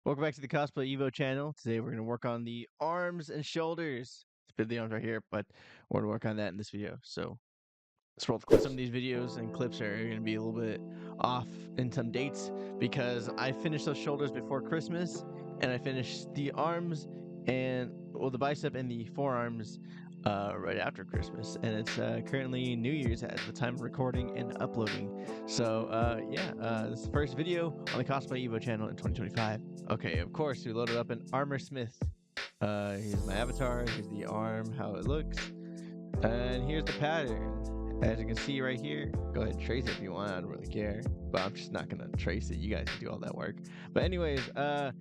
Welcome back to the Cosplay Evo channel. Today we're going to work on the arms and shoulders. Spit the arms right here, but we're going to work on that in this video. So let's roll the clips. Some of these videos and clips are going to be a little bit off in some dates because I finished those shoulders before Christmas and I finished the arms and, well, the bicep and the forearms right after Christmas. And it's currently New Year's at the time of recording and uploading. So this is the first video on the Cosplay Evo channel in 2025. Okay, of course, we loaded up an Armor Smith. Here's my avatar, here's the arm, how it looks, and here's the pattern. As you can see right here, go ahead and trace it if you want, I don't really care, but I'm just not gonna trace it, you guys can do all that work. But anyways, you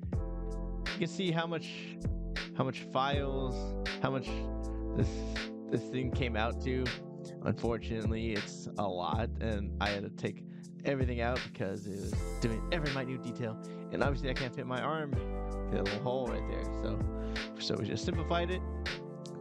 can see how much files, how much this thing came out to. Unfortunately, it's a lot, and I had to take everything out because it was doing every minute detail, and obviously I can't fit my arm through that little hole right there. So we just simplified it.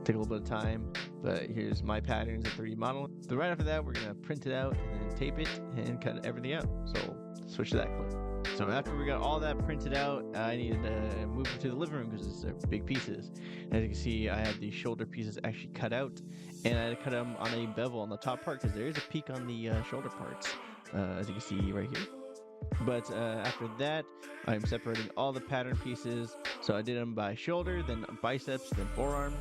Took a little bit of time, but here's my patterns, a 3D model. So right after that, we're gonna print it out and then tape it and cut everything out. So switch to that clip. So after we got all that printed out, I needed to move it to the living room because they're big pieces. As you can see, I have the shoulder pieces actually cut out, and I had to cut them on a bevel on the top part because there is a peak on the shoulder parts, as you can see right here. But after that, I'm separating all the pattern pieces. So I did them by shoulder, then biceps, then forearms.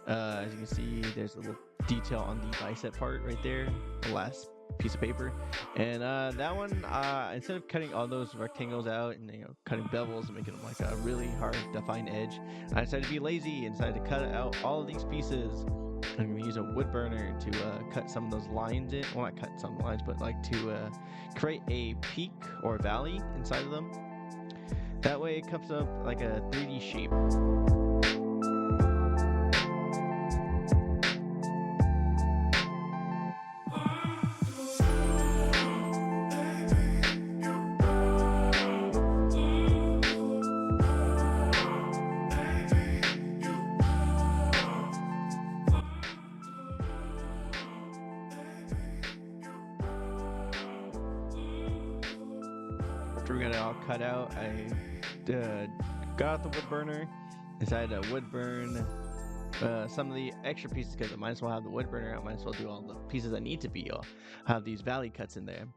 As you can see, there's a little detail on the bicep part right there, the last piece of paper. And that one, instead of cutting all those rectangles out and cutting bevels and making them like a really hard defined edge, I decided to be lazy and decided to cut out all of these pieces. I'm going to use a wood burner to cut some of those lines in. Well, not cut some lines, but like to create a peak or a valley inside of them. That way it comes up like a 3D shape. After we got it all cut out, I got out the wood burner, decided to wood burn some of the extra pieces because I might as well have the wood burner. I might as well do all the pieces I need to be. I'll have these valley cuts in there.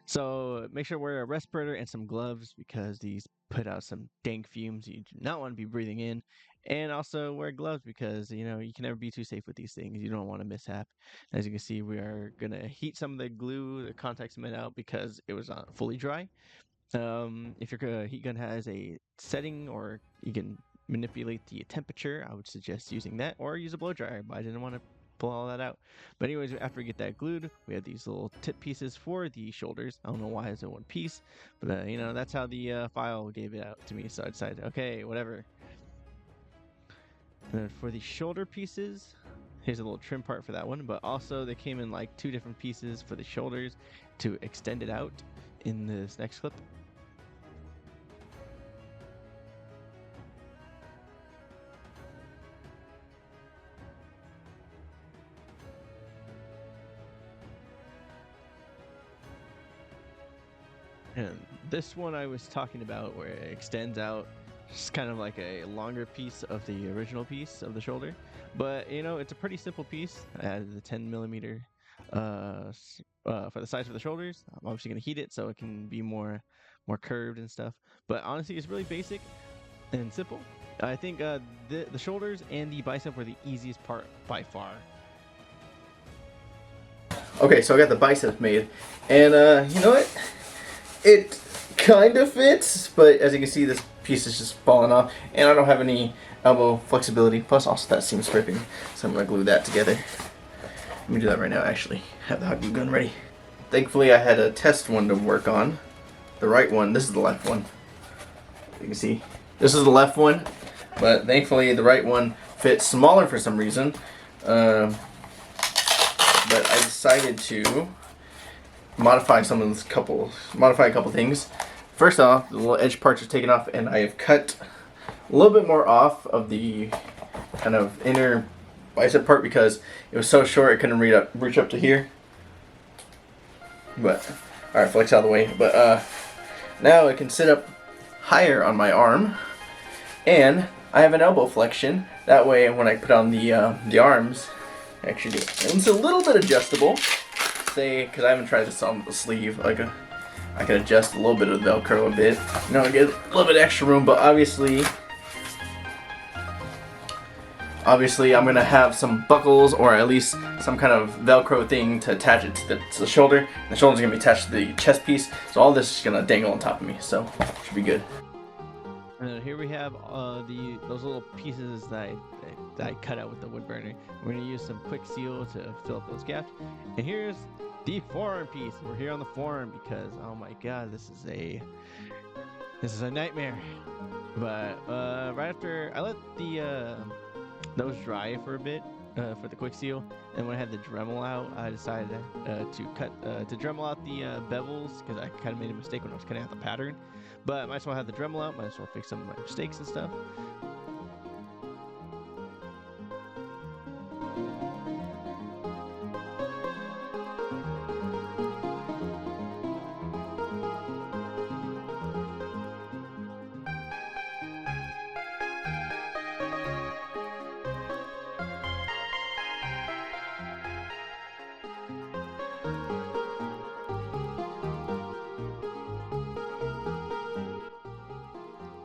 So make sure to wear a respirator and some gloves because these put out some dank fumes you do not want to be breathing in. And also wear gloves because you can never be too safe with these things. You don't want to mishap. As you can see, we are gonna heat some of the glue, the contact cement out because it was not fully dry. If your heat gun has a setting, or you can manipulate the temperature, I would suggest using that, or use a blow dryer, but I didn't want to pull all that out. But anyways, after we get that glued, we have these little tip pieces for the shoulders. I don't know why it's in one piece, but that's how the file gave it out to me, so I decided, okay, whatever. And then for the shoulder pieces, here's a little trim part for that one, but also they came in like 2 different pieces for the shoulders to extend it out in this next clip. And this one I was talking about, where it extends out, just kind of like a longer piece of the original piece of the shoulder. But it's a pretty simple piece. I added the 10mm for the size of the shoulders. I'm obviously going to heat it so it can be more curved and stuff. But honestly, it's really basic and simple. I think the shoulders and the bicep were the easiest part by far. Okay, so I got the biceps made, and you know what? It kind of fits, but as you can see, this piece is just falling off, and I don't have any elbow flexibility. Plus, also that seam's ripping, so I'm gonna glue that together. Let me do that right now. Actually, have the hot glue gun ready. Thankfully, I had a test one to work on. The right one. This is the left one. You can see this is the left one, but thankfully the right one fits smaller for some reason. But I decided to modify a couple things. First off, the little edge parts are taken off, and I have cut a little bit more off of the kind of inner bicep part because it was so short it couldn't reach up to here. But alright, flex out of the way. But now it can sit up higher on my arm, and I have an elbow flexion. That way, when I put on the arms, actually, it's a little bit adjustable. Say, because I haven't tried this on the sleeve, like I can adjust a little bit of Velcro a bit, you know, get a little bit extra room. But obviously I'm gonna have some buckles or at least some kind of Velcro thing to attach it to the shoulder. And the shoulder's gonna be attached to the chest piece, so all this is gonna dangle on top of me. So should be good. And here we have those little pieces that I cut out with the wood burner. We're gonna use some quick seal to fill up those gaps. And here's the forearm piece. We're here on the forearm because oh my god, this is a nightmare. But right after I let those dry for a bit for the quick seal, and when I had the Dremel out, I decided to Dremel out the bevels because I kind of made a mistake when I was cutting out the pattern. But I might as well have the Dremel out, might as well fix some of my mistakes and stuff.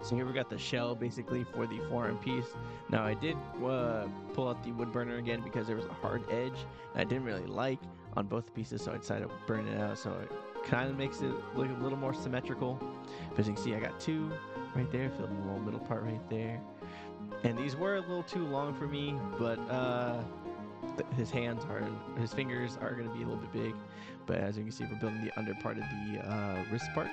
So here we got the shell basically for the forearm piece. Now I did pull out the wood burner again because there was a hard edge I didn't really like on both pieces, so I decided to burn it out so it kind of makes it look a little more symmetrical. But as you can see, I got two right there, filled in the little middle part right there. And these were a little too long for me, but his fingers are going to be a little bit big. But as you can see, we're building the under part of the wrist part.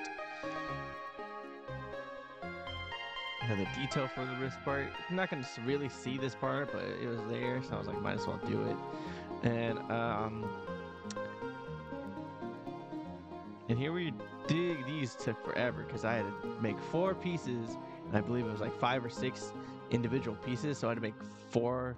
The detail for the wrist part. I'm not going to really see this part, but it was there, so I was like, might as well do it. And here we dig. These took forever because I had to make 4 pieces, and I believe it was like 5 or 6 individual pieces, so I had to make 4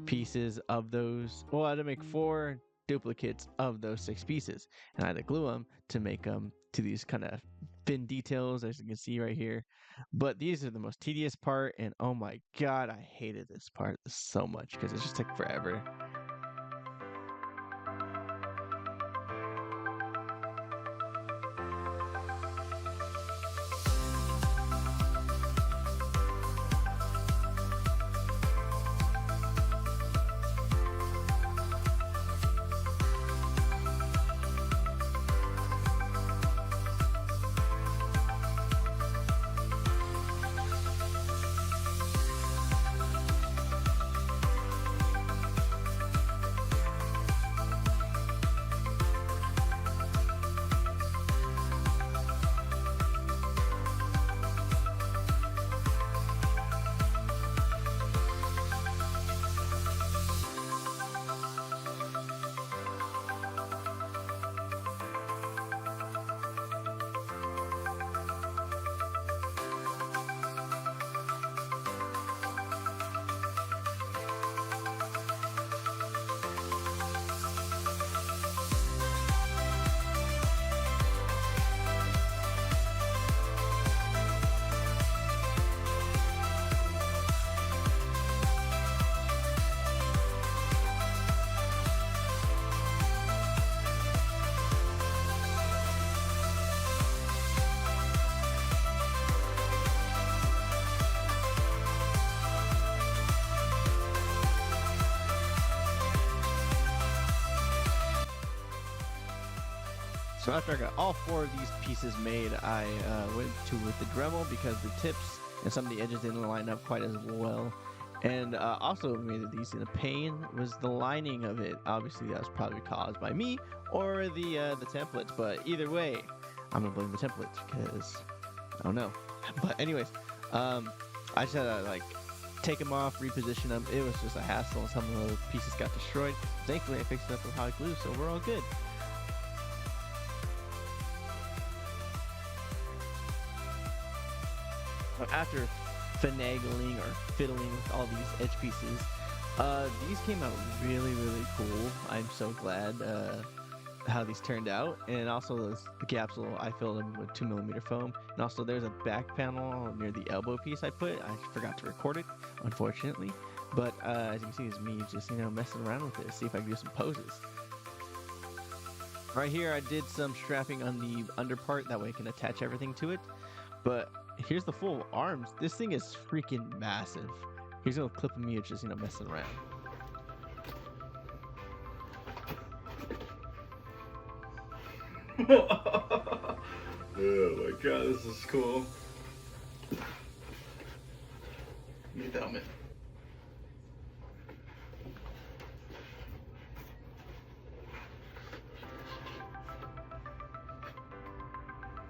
pieces of those. Well, I had to make 4 duplicates of those 6 pieces, and I had to glue them to make them to these kind of thin details, as you can see right here. But these are the most tedious part, and oh my god, I hated this part so much because it just took forever. So after I got all 4 of these pieces made, I went with the Dremel because the tips and some of the edges didn't line up quite as well. And also made these in a pain was the lining of it. Obviously, that was probably caused by me or the templates. But either way, I'm gonna blame the templates because I don't know. But anyways, I just had to like take them off, reposition them. It was just a hassle, and some of the pieces got destroyed. Thankfully, I fixed it up with hot glue, so we're all good. After finagling or fiddling with all these edge pieces, these came out really, really cool. I'm so glad. how these turned out, and also the capsule I filled them with 2mm foam, and also there's a back panel near the elbow piece I put. I forgot to record it, unfortunately, but as you can see, it's me just messing around with it, see if I can do some poses. Right here, I did some strapping on the under part, that way I can attach everything to it. But here's the full arms. This thing is freaking massive. Here's a little clip of me just messing around. Oh my god, this is cool. Get the helmet.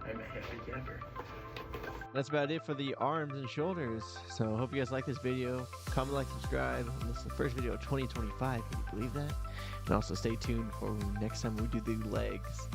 I'm a happy camper. That's about it for the arms and shoulders. So hope you guys like this video. Comment, like, subscribe. This is the first video of 2025. Can you believe that? And also stay tuned for next time we do the legs.